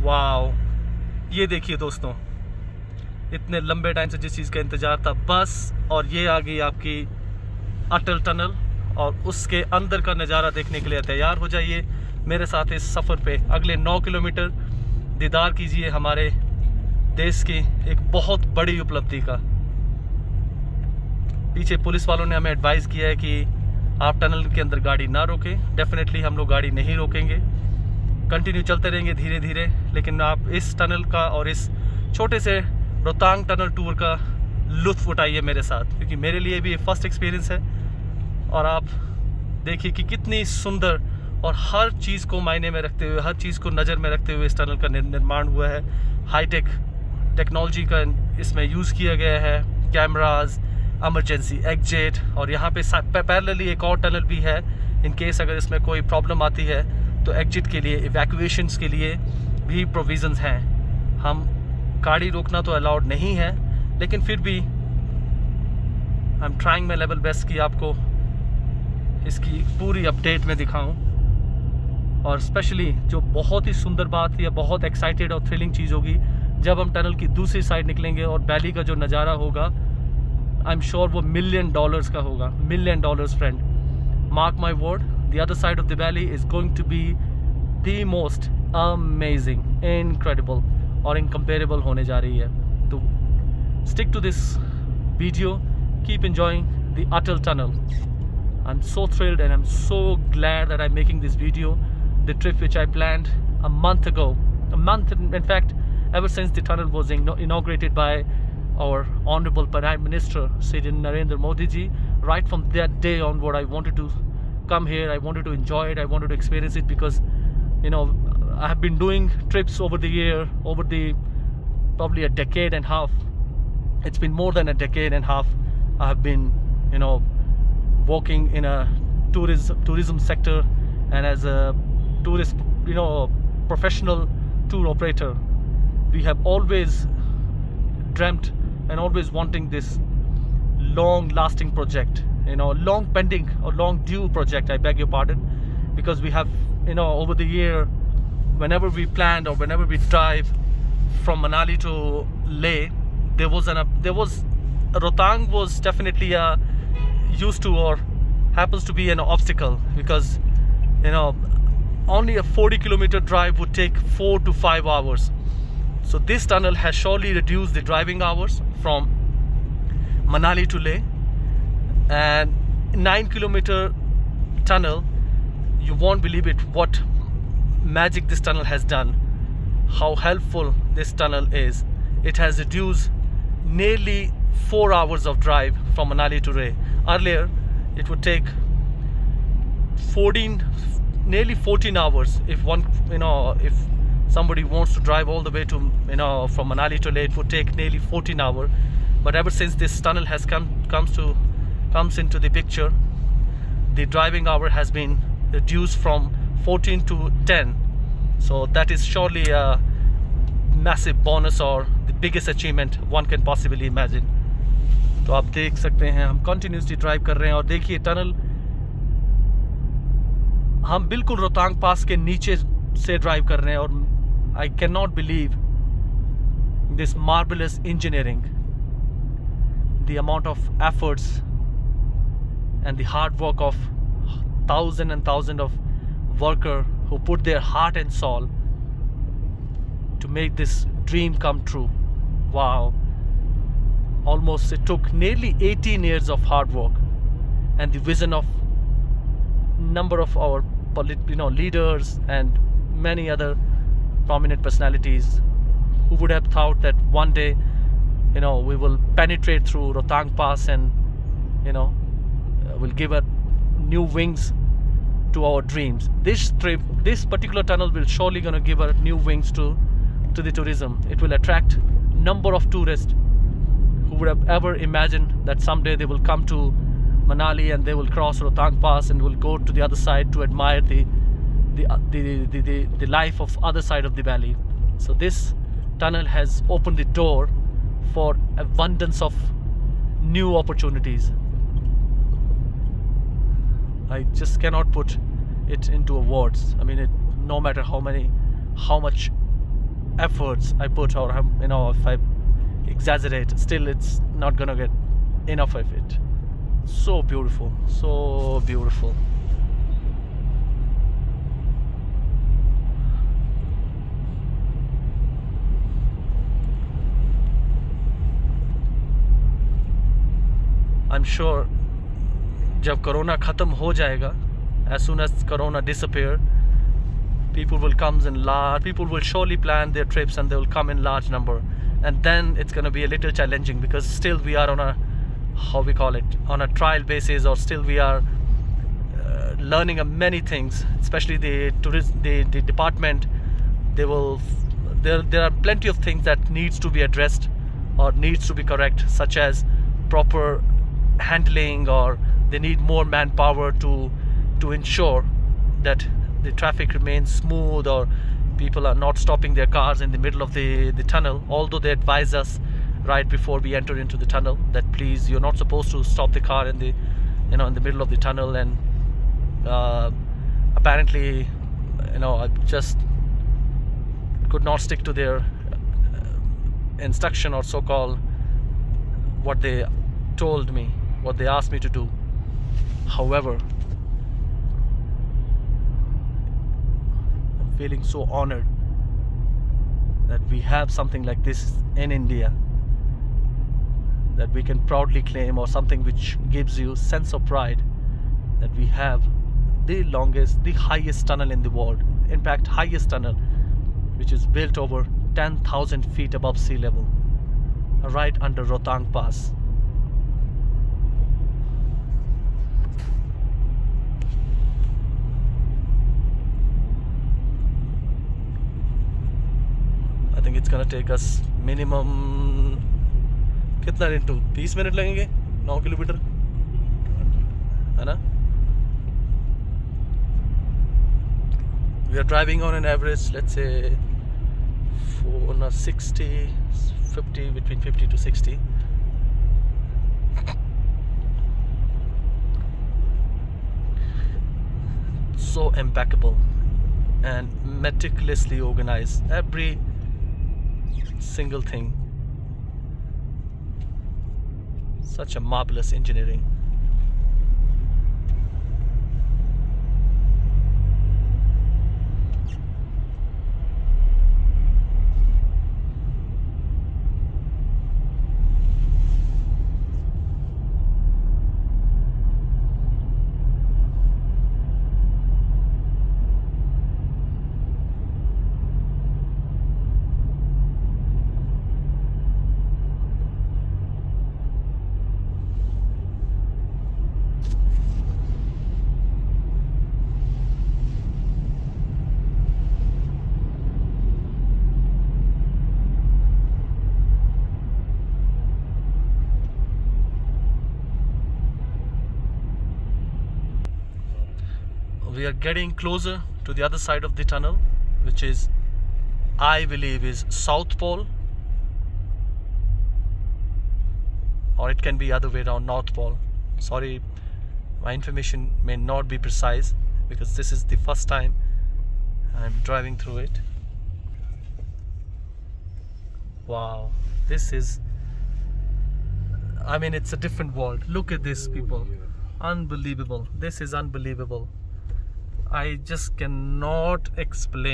Wow, ये देखिए दोस्तों, इतने लंबे टाइम से जिस चीज़ का इंतज़ार था बस, और ये आ गई आपकी अटल टनल। और उसके अंदर का नज़ारा देखने के लिए तैयार हो जाइए मेरे साथ इस सफ़र पे। अगले 9 किलोमीटर दीदार कीजिए हमारे देश की एक बहुत बड़ी उपलब्धि का। पीछे पुलिस वालों ने हमें एडवाइस किया है कि आप टनल के अंदर गाड़ी ना रोकें। डेफिनेटली हम लोग गाड़ी नहीं रोकेंगे, कंटिन्यू चलते रहेंगे धीरे धीरे। लेकिन आप इस टनल का और इस छोटे से रोहतांग टनल टूर का लुत्फ़ उठाइए मेरे साथ, क्योंकि मेरे लिए भी फर्स्ट एक्सपीरियंस है। और आप देखिए कि कितनी सुंदर और हर चीज़ को मायने में रखते हुए, हर चीज़ को नज़र में रखते हुए इस टनल का निर्माण हुआ है। हाईटेक टेक्नोलॉजी का इसमें यूज़ किया गया है, कैमराज, इमरजेंसी एग्जिट, और यहाँ पे पैरेलली एक और टनल भी है इन केस अगर इसमें कोई प्रॉब्लम आती है तो एग्जिट के लिए, इवैक्यूएशंस के लिए भी प्रोविज़न्स हैं। हम गाड़ी रोकना तो अलाउड नहीं है, लेकिन फिर भी I am trying my level best कि आपको इसकी पूरी अपडेट में दिखाऊं। और स्पेशली जो बहुत ही सुंदर बात या बहुत एक्साइटेड और थ्रिलिंग चीज़ होगी जब हम टनल की दूसरी साइड निकलेंगे और वैली का जो नज़ारा होगा, आई एम श्योर वो $1 मिलियन का होगा। $1 million friend, mark my word, the other side of the valley is going to be the most amazing, incredible और इनकम्पेरेबल होने जा रही है। तो stick to this video, keep enjoying the Atal tunnel. I'm so thrilled and I'm so glad that I'm making this video. The trip which I planned a month ago, in fact, ever since the tunnel was inaugurated by our Honorable Prime Minister Shri Narendra Modi ji, right from that day onward, I wanted to come here. I wanted to enjoy it. I wanted to experience it because, you know, I have been doing trips over the year, over the probably a decade and a half. It's been more than a decade and a half. I have been, you know, working in a tourism sector and as a tourist, you know, professional tour operator. We have always dreamt and always wanting this long lasting project, you know, long pending or long due project, I beg your pardon, because we have, you know, over the year, whenever we planned or whenever we drive from Manali to Leh, Rohtang was definitely used to or happens to be an obstacle, because, you know, only a 40-kilometer drive would take 4 to 5 hours. So this tunnel has surely reduced the driving hours from Manali to Leh. And 9-kilometer tunnel, you won't believe it what magic this tunnel has done, how helpful this tunnel is. It has reduced nearly 4 hours of drive from Manali to Leh. Earlier it would take nearly 14 hours if one, you know, if somebody wants to drive all the way to, you know, from Manali to Leh, it would take nearly 14 hours. But ever since this tunnel has comes into the picture, the driving hour has been reduced from 14 to 10. So that is surely a massive bonus or the biggest achievement one can possibly imagine. तो आप देख सकते हैं हम continuously drive कर रहे हैं, और देखिए टनल, हम बिल्कुल रोहतांग पास के नीचे से ड्राइव कर रहे हैं। और I can not believe this marvellous engineering, the amount of efforts and the hard work of thousands and thousands of workers who put their heart and soul to make this dream come true. Wow. Almost it took nearly 18 years of hard work and the vision of number of our leaders and many other prominent personalities who would have thought that one day, you know, we will penetrate through Rohtang Pass and, you know, will give a new wings to our dreams. This trip, this particular tunnel will surely gonna give a new wings to the tourism. It will attract number of tourists who would have ever imagined that someday they will come to Manali and they will cross Rohtang Pass and will go to the other side to admire the life of other side of the valley. So this tunnel has opened the door for abundance of new opportunities. I just cannot put it into words. I mean, no matter how much efforts I put, or you know, if I exaggerate, still it's not gonna get enough of it. So beautiful, so beautiful. I'm sure जब corona ख़त्म हो जाएगा, as soon as corona disappear, people will come in large, people will surely plan their trips and they will come in large number, and then it's going to be a little challenging because still we are on a, how we call it, on a trial basis, or still we are learning many things, especially the tourism, the department. They will, there are plenty of things that needs to be addressed or needs to be correct, such as proper handling, or they need more manpower to ensure that the traffic remains smooth, or people are not stopping their cars in the middle of the tunnel. Although they advise us right before we enter into the tunnel that please, you're not supposed to stop the car in the, you know, in the middle of the tunnel. And apparently, you know, I just could not stick to their instruction, or so-called what they told me, what they asked me to do. However, I'm feeling so honored that we have something like this in India, that we can proudly claim, or something which gives you sense of pride, that we have the longest, the highest tunnel in the world. In fact, highest tunnel, which is built over 10,000 feet above sea level, right under Rohtang Pass. I think it's gonna take us minimum कितना into 30 minute लगेंगे 9 kilometre है ना. We are driving on an average, let's say, 50, between 50 to 60. So impeccable and meticulously organized, every single thing. Such a marvelous engineering. We are getting closer to the other side of the tunnel, which is, I believe, is South Pole, or it can be other way around, North Pole. Sorry, my information may not be precise because this is the first time I'm driving through it. Wow, this is, I mean, it's a different world. Look at this, people. Unbelievable. This is unbelievable. I just cannot explain.